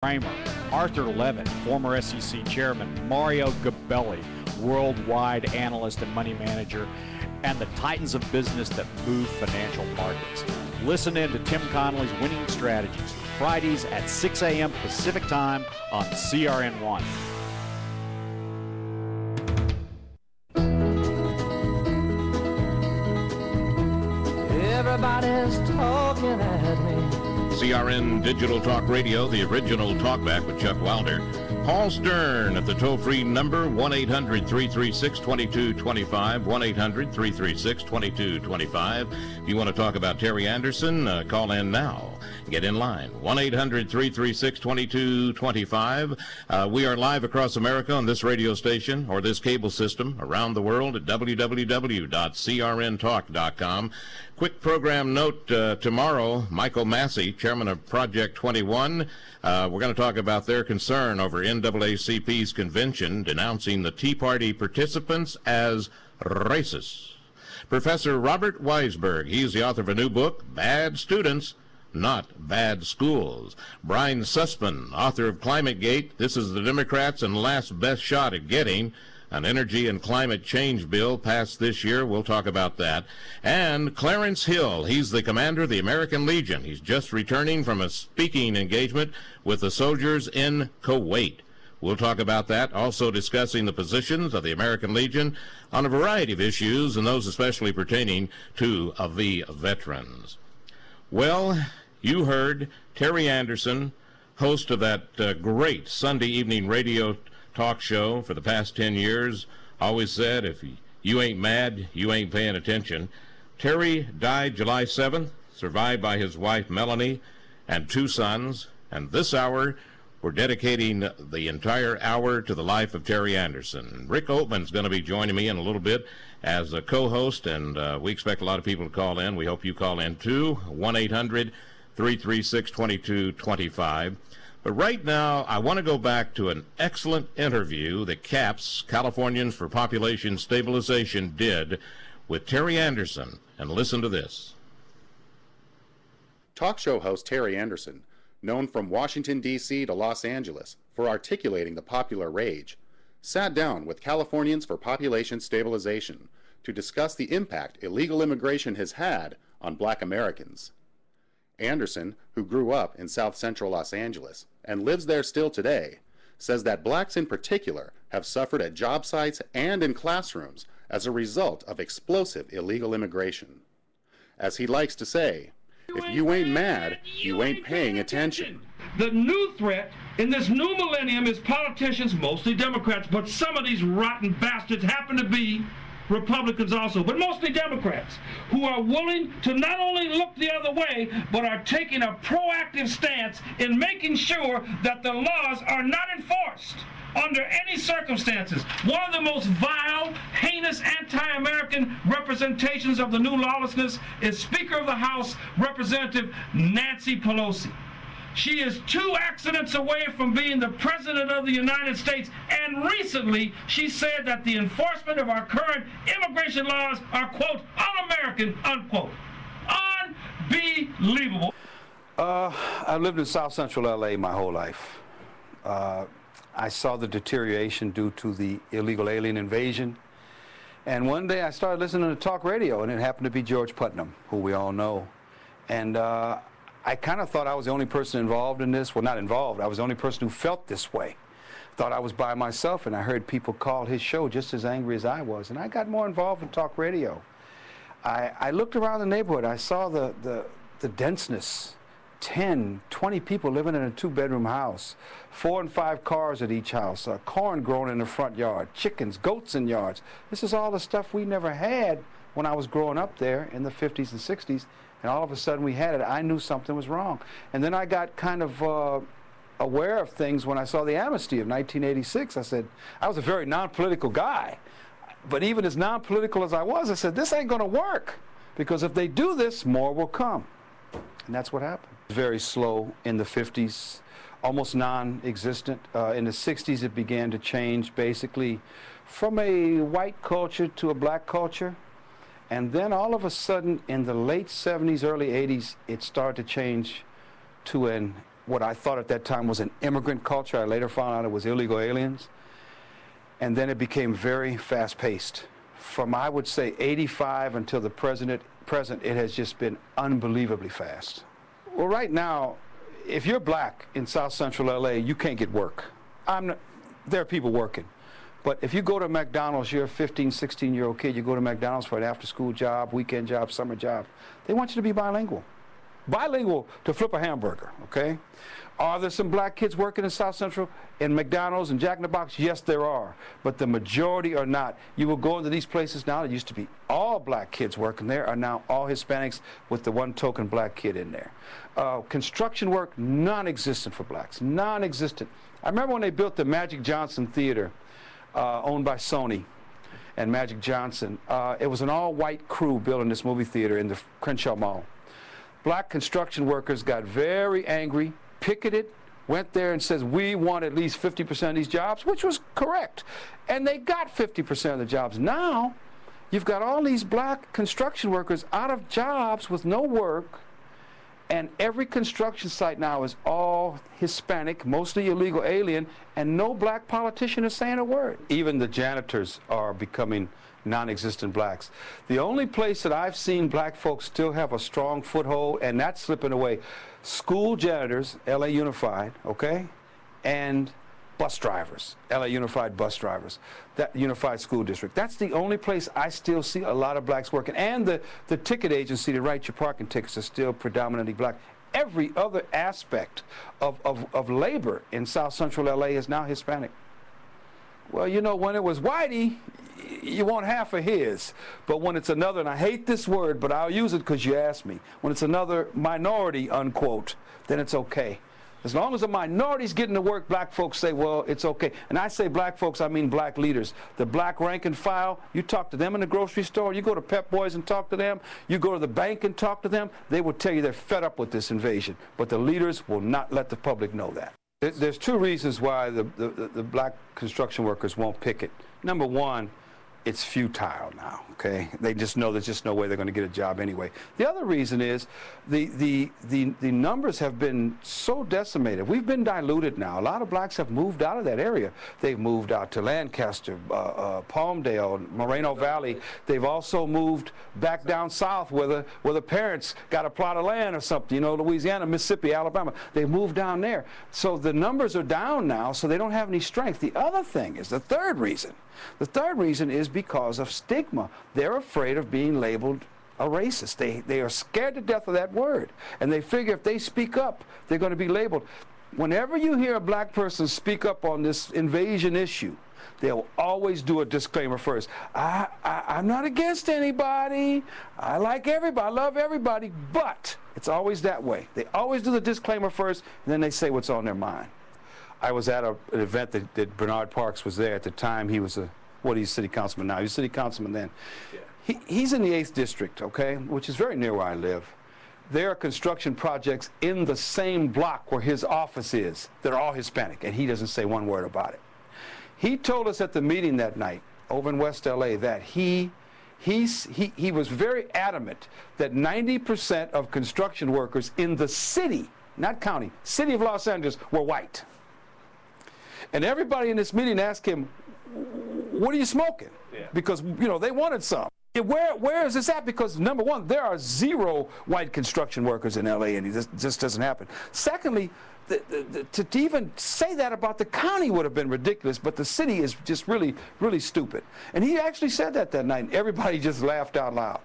Kramer, Arthur Levitt, former SEC chairman, Mario Gabelli, worldwide analyst and money manager, and the titans of business that move financial markets. Listen in to Tim Connolly's Winning Strategies, Fridays at 6 a.m. Pacific Time on CRN1. Everybody's talking at me. CRN Digital Talk Radio, the original Talkback with Chuck Wilder. Paul Stern at the toll-free number 1-800-336-2225, 1-800-336-2225. If you want to talk about Terry Anderson, call in now. Get in line, 1-800-336-2225. We are live across America on this radio station or this cable system around the world at www.crntalk.com. Quick program note, tomorrow, Michael Massey, chairman of Project 21, we're going to talk about their concern over NAACP's convention denouncing the Tea Party participants as racist. Professor Robert Weisberg, he's the author of a new book, Bad Students, Not Bad Schools. Brian Sussman, author of Climate Gate, this is the Democrats' and last best shot at getting an energy and climate change bill passed this year. We'll talk about that. And Clarence Hill, he's the commander of the American Legion. He's just returning from a speaking engagement with the soldiers in Kuwait. We'll talk about that, also discussing the positions of the American Legion on a variety of issues, and those especially pertaining to the veterans. Well, you heard Terry Anderson, host of that great Sunday evening radio talk show for the past 10 years, always said, if you ain't mad, you ain't paying attention. Terry died July 7th, survived by his wife Melanie and 2 sons, and this hour we're dedicating the entire hour to the life of Terry Anderson. Rick Oatman's going to be joining me in a little bit as a co-host, and we expect a lot of people to call in. We hope you call in too, 1-800-336-2225. But right now, I want to go back to an excellent interview that CAPS, Californians for Population Stabilization, did with Terry Anderson. And listen to this. Talk show host Terry Anderson, known from Washington, D.C. to Los Angeles for articulating the popular rage, sat down with Californians for Population Stabilization to discuss the impact illegal immigration has had on Black Americans. Anderson, who grew up in South Central Los Angeles and lives there still today, says that blacks in particular have suffered at job sites and in classrooms as a result of explosive illegal immigration. As he likes to say, if you ain't mad, you ain't paying attention. The new threat in this new millennium is politicians, mostly Democrats, but some of these rotten bastards happen to be Republicans also, but mostly Democrats, who are willing to not only look the other way, but are taking a proactive stance in making sure that the laws are not enforced under any circumstances. One of the most vile, heinous, anti-American representations of the new lawlessness is Speaker of the House, Representative Nancy Pelosi. She is 2 accidents away from being the President of the United States, and recently she said that the enforcement of our current immigration laws are, quote, un-American, unquote. Unbelievable. I've lived in South Central LA my whole life. I saw the deterioration due to the illegal alien invasion. And one day I started listening to talk radio, and it happened to be George Putnam, who we all know. And I kind of thought I was the only person involved in this. Well, not involved. I was the only person who felt this way. Thought I was by myself, and I heard people call his show just as angry as I was. And I got more involved in talk radio. I looked around the neighborhood. I saw the denseness. 10, 20 people living in a 2-bedroom house, 4 and 5 cars at each house, corn grown in the front yard, chickens, goats in yards. This is all the stuff we never had when I was growing up there in the 50s and 60s, and all of a sudden we had it. I knew something was wrong. And then I got kind of aware of things when I saw the amnesty of 1986. I said, I was a very non-political guy, but even as non-political as I was, I said, this ain't going to work, because if they do this, more will come. And that's what happened. Very slow in the 50s, almost non-existent. In the 60s, it began to change basically from a white culture to a black culture. And then all of a sudden, in the late 70s, early 80s, it started to change to an what I thought at that time was an immigrant culture. I later found out it was illegal aliens. And then it became very fast-paced. From, I would say, 85 until the present, it has just been unbelievably fast. Well, right now, if you're black in South Central LA, you can't get work. There are people working. But if you go to McDonald's, you're a 15, 16-year-old kid, you go to McDonald's for an after-school job, weekend job, summer job, they want you to be bilingual. Bilingual to flip a hamburger, okay? Are there some black kids working in South Central in McDonald's and Jack in the Box? Yes, there are, but the majority are not. You will go into these places now, there used to be all black kids working there, are now all Hispanics with the one token black kid in there. Construction work, non-existent for blacks, non-existent. I remember when they built the Magic Johnson Theater, owned by Sony and Magic Johnson. It was an all-white crew building this movie theater in the Crenshaw Mall. Black construction workers got very angry, picketed, went there and says, we want at least 50% of these jobs, which was correct. And they got 50% of the jobs. Now, you've got all these black construction workers out of jobs with no work, and every construction site now is all Hispanic, mostly illegal alien, and no black politician is saying a word. Even the janitors are becoming non-existent blacks. The only place that I've seen black folks still have a strong foothold, and that's slipping away, school janitors, LA Unified, okay, and bus drivers, LA Unified bus drivers, that Unified School District. That's the only place I still see a lot of blacks working. And the ticket agency to write your parking tickets is still predominantly black. Every other aspect of labor in South Central LA is now Hispanic. Well, you know, when it was Whitey, you want half of his. But when it's another, and I hate this word, but I'll use it because you asked me, when it's another minority, unquote, then it's okay. As long as a minority's getting to work, black folks say, well, it's okay. And I say black folks, I mean black leaders. The black rank and file, you talk to them in the grocery store, you go to Pep Boys and talk to them, you go to the bank and talk to them, they will tell you they're fed up with this invasion. But the leaders will not let the public know that. There's two reasons why the black construction workers won't picket. Number one, it's futile now, okay? They just know there's just no way they're going to get a job anyway. The other reason is the numbers have been so decimated. We've been diluted now. A lot of blacks have moved out of that area. They've moved out to Lancaster, Palmdale, Moreno Valley. They've also moved back down south where the parents got a plot of land or something, you know, Louisiana, Mississippi, Alabama. They moved down there. So the numbers are down now, so they don't have any strength. The other thing is the third reason. The third reason is because of stigma. They're afraid of being labeled a racist. They are scared to death of that word. And they figure if they speak up, they're going to be labeled. Whenever you hear a black person speak up on this invasion issue, they'll always do a disclaimer first. I'm not against anybody. I like everybody. I love everybody. But it's always that way. They always do the disclaimer first, and then they say what's on their mind. I was at an event that Bernard Parks was there at the time. He was he's city councilman now. He was city councilman then. Yeah. He's in the 8th district, okay, which is very near where I live. There are construction projects in the same block where his office is that are all Hispanic, and he doesn't say one word about it. He told us at the meeting that night over in West LA that he was very adamant that 90% of construction workers in the city, not county, city of Los Angeles, were white. And everybody in this meeting asked him, what are you smoking? Yeah. Because, you know, they wanted some. Where is this at? Because, number one, there are 0 white construction workers in LA, and it just doesn't happen. Secondly, to even say that about the county would have been ridiculous, but the city is just really, really stupid. And he actually said that night, and everybody just laughed out loud.